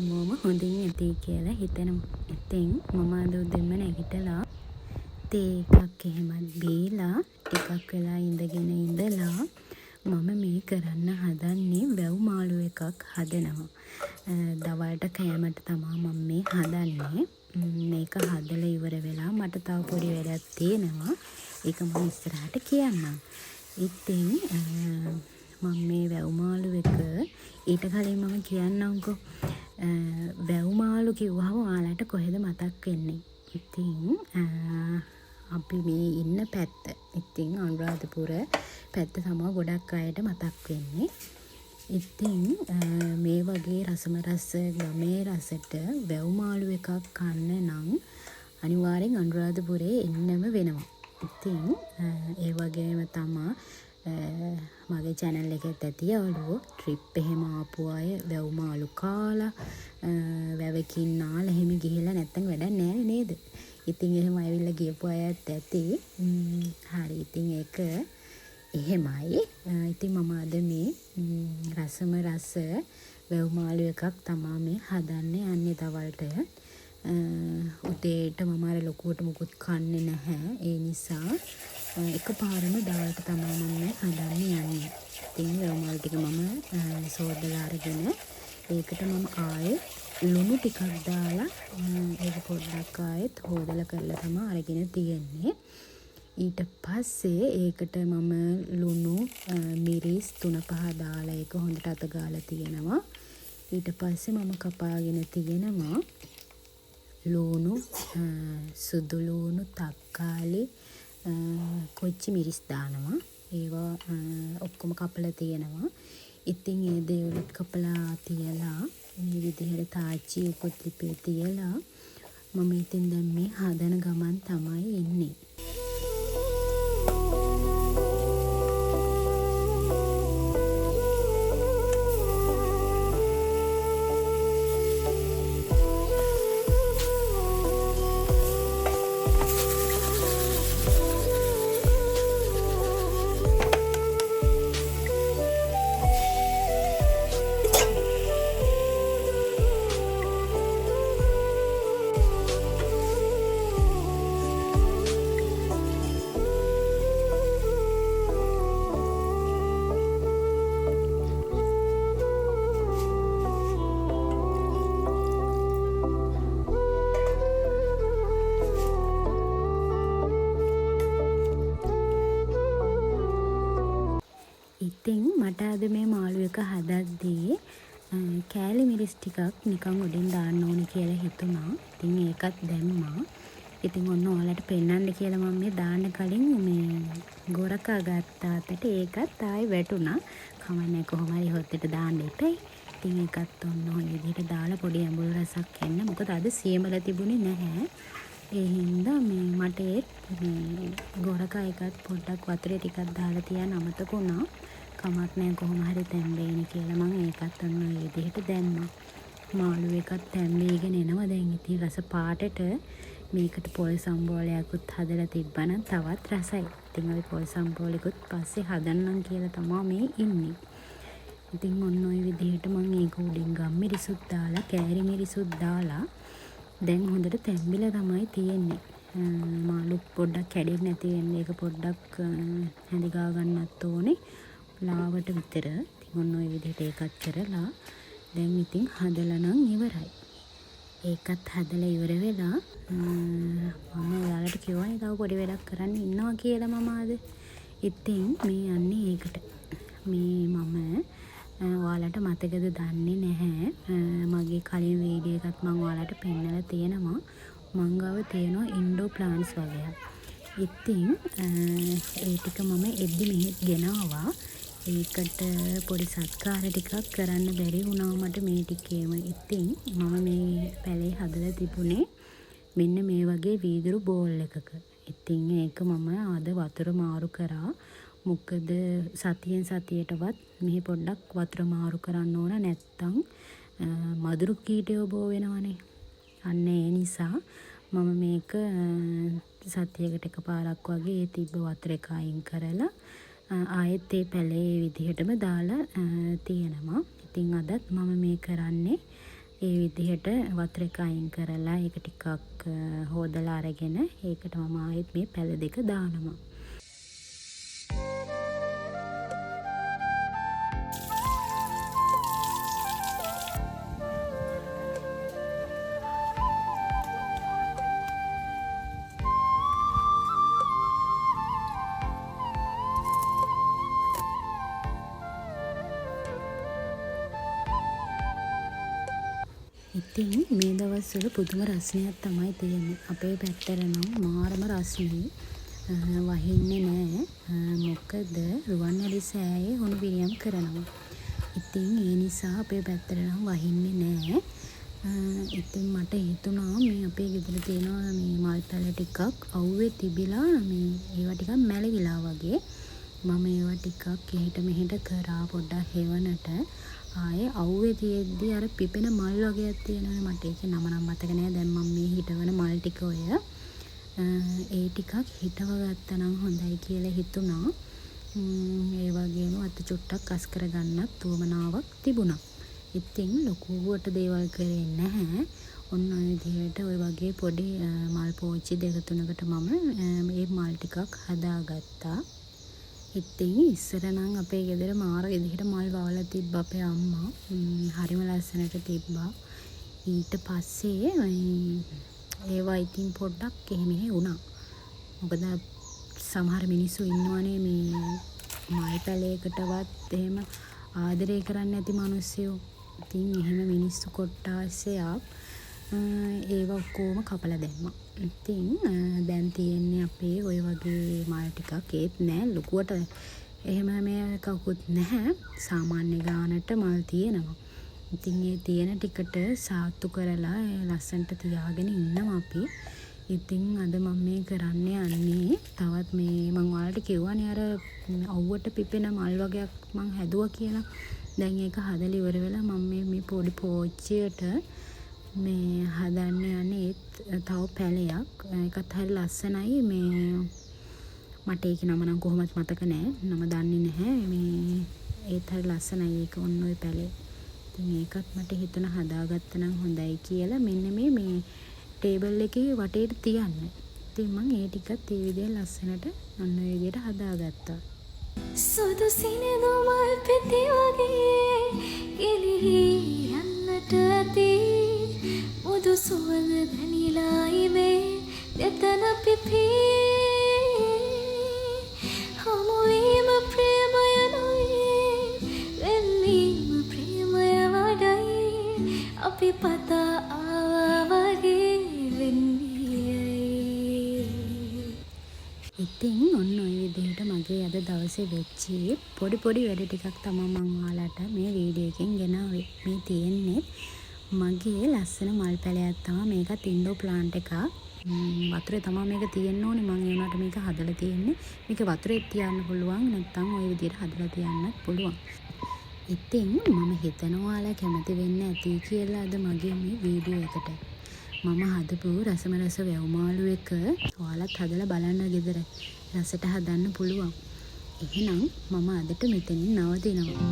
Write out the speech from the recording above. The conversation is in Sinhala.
හැමෝම හොඳින් ඇති කියලා හිතනවා. ඉතින් මම අද උදෙන්ම නැගිටලා තේ එකක් එහෙමත් බීලා ටිකක් වෙලා ඉඳගෙන ඉඳලා මම මේ කරන්න හදන්නේ වැව් මාළු එකක් හදනවා. දවල්ට කෑමට තමයි මම මේ හදන්නේ. මේක හදලා ඉවර වෙලා මට තව පොඩි වැඩක් තියෙනවා. ඒක මම ඉස්සරහට කියන්නම්. ඉතින් මම මේ වැව් මාළු එක ඊට කලින් මම කියන්නම්කෝ. වැව් මාළු කිව්වහම ඔයාලට කොහෙද මතක් වෙන්නේ? ඉතින් අපි මේ ඉන්න පැත්ත. ඉතින් අනුරාධපුර පැත්ත තමයි ගොඩක් අයට මතක් වෙන්නේ. ඉතින් මේ වගේ රසම රස ගමේ රසට වැව් මාළු එකක් කන්න නම් අනිවාර්යෙන් අනුරාධපුරේ එන්නම වෙනවා. ඉතින් ඒ වගේම තමයි මගේ channel එකෙත් ඇති යාළුවෝ ට්‍රිප් එහෙම ආපු අය වැව් මාළු කාලා වැවකින් නාලා එහෙම ගිහිල්ලා නැත්තම් වැඩක් නැහැ නේද? ඉතින් එහෙම ඇවිල්ලා ගියපු අයත් ඇති. හරි ඉතින් ඒක එහෙමයි. ඉතින් මම අද මේ රසම රස වැව් මාළු එකක් තමයි මේ හදන්නේ යන්නේ දවල්ට. උදේට මම අර ලොකුවට මුකුත් කන්නේ නැහැ. ඒ නිසා එකපාරම දවල්ට තමයි මම හදන්නේ යන්නේ. ඉතින් වැව් මාළු ටික මම සෝදලා අරගෙන ඒකට මම ආයේ ලුණු ටිකක් දාලා ඒක පොඩ්ඩක් ආයෙත් හොදලා කරලා තමයි අරගෙන තියෙන්නේ. ඊට පස්සේ ඒකට මම ලුණු මිරිස් 3-5 දාලා ඒක හොඳට අත ගාලා තියෙනවා. ඊට පස්සේ මම කපාගෙන තියෙනවා ලුණු සුදු ලුණු තක්කාලි කොච්චි මිරිස් දානවා. ඒවා ඔක්කොම කපලා තියෙනවා. ඉතින් ඒ දේවලුත් කපලා තියලා මේ විදිහට තාච්චි උපත් ලිපේ තියලා මම ඉතින් දැන් මේ හදන ගමන් තමයි ඉන්නේ. ඉතින් මට අද මේ මාළු එක හදද්දී කෑලි මිරිස් ටිකක් නිකන් උඩින් දාන්න ඕනේ කියලා හිතුණා. ඉතින් ඒකත් දැම්මා. ඉතින් ඔන්න ඔයාලට පෙන්නන්න කියලා මම මේ දාන්න කලින් මේ ගොරකා ගත්ත අතට ඒකත් ආයි වැටුණා. කමන්නේ කොහොම හරි හොත්තට දාන්න එපයි. ඉතින් ඒකත් ඔන්න ඔය විදිහට දාලා පොඩි අඹුල් රසක් එන්න. මොකද අද සියමල තිබුණේ නැහැ. ඒ හින්දා මේ මට මේ ගොරකා එකත් පොඩ්ඩක් වතුරේ ටිකක් දාලා තියන්න අමතක වුණා. කමක් නැහැ කොහොම හරි තැම්බේනේ කියලා මම ඒකත් ඔන්න ඔය විදිහට දැම්මා. මාළු එකත් තැම්බීගෙන එනවා දැන්. ඉතින් රස පාටට මේකට පොල් සම්බෝලයක්වත් හදලා තිබ්බනම් තවත් රසයි. ඉතින් අපි පොල් සම්බෝලෙකුත් පස්සේ හදන්නම් කියලා තමයි මේ ඉන්නේ. ඉතින් ඔන්න ඔය විදිහට මම ඒක උඩින් ගම් මිරිසුත් දාලා කෑරි මිරිසුත් දාලා දැන් හොඳට තැම්බිලා තමයි තියෙන්නේ. මාළු පොඩ්ඩක් කැඩෙන්නේ නැති වෙන්න ඒක පොඩ්ඩක් හැඳි ගා ගන්නත් ඕනේ. ලාවට විතර. ඉතින් ඔන්න ඔය විදිහට ඒකත් කරලා දැන් ඉතින් හදලා නම් ඉවරයි. ඒකත් හදලා ඉවර වෙලා මම ඔයාලට කිව්වනේ තව පොඩි වැඩක් කරන්න ඉන්නවා කියලා මම අද. ඉතින් මේ යන්නේ ඒකට. මේ මම ඔයාලට මතකද දන්නේ නැහැ. මගේ කලින් වීඩියෝ එකත් මම ඔයාලට පෙන්නලා තියෙනවා. මං ගාව තියෙනවා ඉන්ඩෝ ප්ලාන්ට්ස් වගේක්. ඉතින් ඒ ටික මම එද්දි මෙහෙත් ගෙනාවා. ඒකට පොඩි සත්කාර ටිකක් කරන්න බැරි වුණා මට මේ ටිකේම. ඉතින් මම මේ පැලේ හදලා තිබුණේ මෙන්න මේ වගේ වීදුරු බෝල් එකක. ඉතින් ඒක මම අද වතුර මාරු කරා. මොකද සතියෙන් සතියටවත් මෙහි පොඩ්ඩක් වතුර මාරු කරන්න ඕන නැත්තම් මදුරු කීටයෝ බෝ වෙනවනේ. අන්න ඒ නිසා මම මේක සතියකට එකපාරක් වගේ තිබ්බ වතුර එක අයින් කරලා ආයෙත් ඒ පැලේ විදිහටම දාලා තියෙනවා. ඉතින් අදත් මම මේ කරන්නේ ඒ විදිහට වතුර එක අයින් කරලා ඒක ටිකක් හොදලා අරගෙන ඒකට මම ආයෙත් මේ පැල දෙක දානවා. ඉතින් මේ දවස්වල පුදුම රසණයක් තමයි තියෙන්නේ. අපේ පැත්තට නම් මාරම රසණයි. වහින්නේ නැහැ. මොකද රුවන්වැලි සෑයේ හුණු පිරියම් කරනවා. ඉතින් ඒ නිසා අපේ පැත්තට නම් වහින්නේ නැහැ. ඉතින් මට හිතුණා මේ අපේ ගෙදර තියෙනවා මේ මල් පැල ටිකක් අවුවේ තිබිලා මේ ඒවා ටිකක් මැලවිලා වගේ. මම ඒවා ටිකක් එහෙට මෙහෙට කරා පොඩ්ඩක් හෙවනට ආයේ අවුවේ තියෙද්දි අර පිපෙන මල් වගේක් තියෙනවනේ මට ඒකේ නම නම් මතක නෑ. දැන් මම මේ හිටවන මල් ටික ඔය ඒ ටිකක් හිටව ගත්තා නම් හොඳයි කියලා හිතුණා. ඒ වගේම අත චුට්ටක් අස් කරගන්නත් උවමනාවක් තිබුණා. ඉතින් ලොකුවට දේවල් කරේ නැහැ. ඔන්න ඔය විදිහට ඔය වගේ පොඩි මල් පෝච්චි දෙක තුනකට මම මේ මල් ටිකක් හදාගත්තා. ඉතින් ඉස්සර නම් අපේ ගෙදර මාර විදිහට මල් වවලා තිබ්බා අපේ අම්මා. හරිම ලස්සනට තිබ්බා. ඊට පස්සේ ඒවා ඉතින් පොඩ්ඩක් එහෙම වුණා. මොකද සමහර මිනිස්සු ඉන්නවනේ මේ මල් පැලයකටවත් එහෙම ආදරය කරන්නේ නැති මිනිස්සු. ඉතින් එහෙම මිනිස්සු කොට්ටාසයක් ඒව ඔක්කොම කපලා දැම්මා. ඉතින් දැන් තියෙන්නේ අපේ ඔය වගේ මල් ටිකක්. ඒත් නෑ ලොකුවට එහෙම මේ කවුකුත් නැහැ. සාමාන්‍ය ගානට මල් තියෙනවා. ඉතින් ඒ තියෙන ටිකට සාත්තු කරලා ලස්සනට තියාගෙන ඉන්නවා අපි. ඉතින් අද මම මේ කරන්න යන්නේ තවත් මේ මම ඔයාලට කිව්වනේ අර අවුවට පිපෙන මල් වගේක් මම හැදුවා කියලා. දැන් ඒක හදලා ඉවර වෙලා මම මේ පොඩි පෝච්චියට මේ හදන්න යන්නේ තව පැලයක්. ඒකත් හරි ලස්සනයි. මේ මට ඒක නම නම් කොහොමද මතක නෑ. නම දන්නේ නැහැ. මේ ඒත් හරි ලස්සනයි. ඒක ඔන්න ඔය පැලේ. ඉතින් ඒකත් මට හිතුණා හදාගත්තා නම් හොඳයි කියලා. මෙන්න මේ ටේබල් එකේ වටේට තියන්න. ඉතින් මම ඒ ටිකත් ඒ විදිහට ලස්සනට ඔන්න ඔය විදිහට හදාගත්තා. සුදු සිනිඳු මල් පෙති වගේ එළිහි යන්නට ඇති මුදු සුවඳ දැනිලා ඉවේ දෙතන පිපි හමුවීම ප්‍රේමය නොවේ වෙන්වීම ප්‍රේමය වඩයි අපි පතා ආවා වගේ වෙන්නේ. ඉතින් ඔන්න ඔය විදිහට මගේ අද දවසේ වෙච්චි පොඩි වැඩ ටිකක් තමයි මම ඔයාලට මේ වීඩියෝ එකෙන් ගෙනාවේ. මේ තියෙන්නේ මගේ ලස්සන මල් පැලයක් තමයි. මේකත් ඉන්ඩෝ ප්ලාන්ට් එකක්. වතුරේ තමයි මේක තියෙන්න ඕනේ. මම ඒ වුණාට මේක හදලා තියෙන්නේ. මේක වතුරේ තියන්න පුළුවන්. නැත්නම් ওই විදිහට හදලා තියන්නත් පුළුවන්. ඉතින් මම හිතනවා ඔයාලා කැමති වෙන්න ඇති කියලා අද මගේ මේ වීඩියෝ එකට. මම හදපු රසම රස වැව්මාළු එක ඔයාලත් හදලා බලන්න ගෙදර. රසට හදන්න පුළුවන්. එහෙනම් මම අදට මෙතනින් නවතිනවා.